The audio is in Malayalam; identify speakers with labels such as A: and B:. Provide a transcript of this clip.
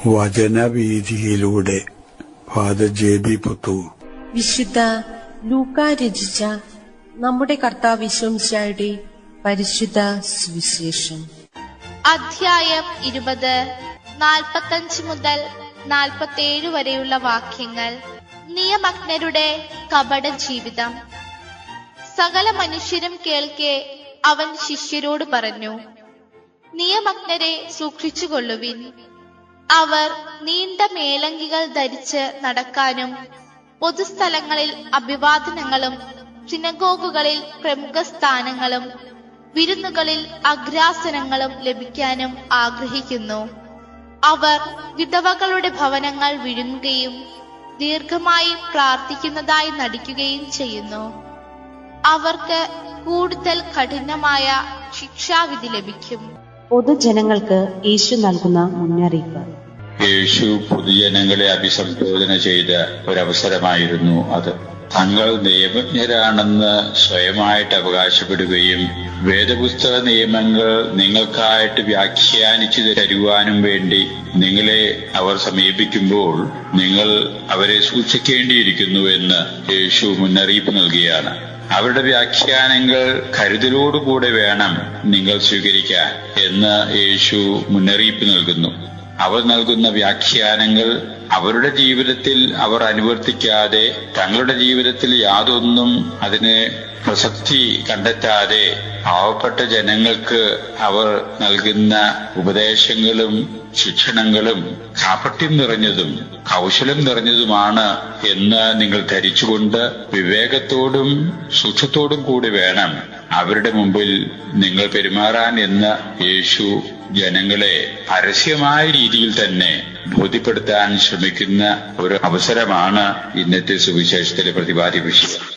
A: വചനവീഥിയിലൂടെ ഫാദർ ജെ.ബി. പുത്തൂർ.
B: വിശുദ്ധ ലൂക്കാ രചിച്ച നമ്മുടെ കർത്താവ് യേശുമിശിഹായുടെ പരിശുദ്ധ സുവിശേഷം.
C: അധ്യായം 20, 45 മുതൽ 47 വരെയുള്ള വാക്യങ്ങൾ. നിയമജ്ഞരുടെ കപട ജീവിതം. സകല മനുഷ്യരും കേൾക്കെ അവൻ ശിഷ്യരോട് പറഞ്ഞു, നിയമജ്ഞരെ സൂക്ഷിച്ചുകൊള്ളുവിൻ. അവർ നീണ്ട മേലങ്കികൾ ധരിച്ച് നടക്കാനും പൊതുസ്ഥലങ്ങളിൽ അഭിവാദനങ്ങളും സിനഗോഗുകളിൽ പ്രമുഖ സ്ഥാനങ്ങളും വിരുന്നുകളിൽ അഗ്രാസനങ്ങളും ലഭിക്കാനും ആഗ്രഹിക്കുന്നു. അവർ വിധവകളുടെ ഭവനങ്ങൾ വിഴുങ്ങുകയും ദീർഘമായി പ്രാർത്ഥിക്കുന്നതായി നടിക്കുകയും ചെയ്യുന്നു. അവർക്ക് കൂടുതൽ കഠിനമായ ശിക്ഷാവിധി ലഭിക്കും.
D: പൊതുജനങ്ങൾക്ക് യേശു നൽകുന്ന മുന്നറിയിപ്പ്.
E: യേശു പൊതുജനങ്ങളെ അഭിസംബോധന ചെയ്ത ഒരവസരമായിരുന്നു അത്. തങ്ങൾ നിയമജ്ഞരാണെന്ന് സ്വയമായിട്ട് അവകാശപ്പെടുകയും വേദപുസ്തക നിയമങ്ങൾ നിങ്ങൾക്കായിട്ട് വ്യാഖ്യാനിച്ചു തരുവാനും വേണ്ടി നിങ്ങളെ അവർ സമീപിക്കുമ്പോൾ നിങ്ങൾ അവരെ സൂക്ഷിക്കേണ്ടിയിരിക്കുന്നു എന്ന് യേശു മുന്നറിയിപ്പ് നൽകുകയാണ്. അവരുടെ വ്യാഖ്യാനങ്ങൾ കരുതലോടുകൂടെ വേണം നിങ്ങൾ സ്വീകരിക്കാൻ എന്ന് യേശു മുന്നറിയിപ്പ് നൽകുന്നു. അവർ നൽകുന്ന വ്യാഖ്യാനങ്ങൾ അവരുടെ ജീവിതത്തിൽ അവർ അനുവർത്തിക്കാതെ, തങ്ങളുടെ ജീവിതത്തിൽ യാതൊന്നും അതിന് പ്രസക്തി കണ്ടെത്താതെ പാവപ്പെട്ട ജനങ്ങൾക്ക് അവർ നൽകുന്ന ഉപദേശങ്ങളും ശിക്ഷണങ്ങളും കാപട്യം നിറഞ്ഞതും കൗശലം നിറഞ്ഞതുമാണ് എന്ന് നിങ്ങൾ ധരിച്ചുകൊണ്ട് വിവേകത്തോടും സൂക്ഷ്മത്തോടും കൂടി വേണം അവരുടെ മുമ്പിൽ നിങ്ങൾ പെരുമാറാൻ എന്ന് യേശു ജനങ്ങളെ പരസ്യമായ രീതിയിൽ തന്നെ ബോധ്യപ്പെടുത്താൻ ശ്രമിക്കുന്ന ഒരു അവസരമാണ് ഇന്നത്തെ സുവിശേഷത്തിലെ പ്രതിപാദ്യ വിഷയം.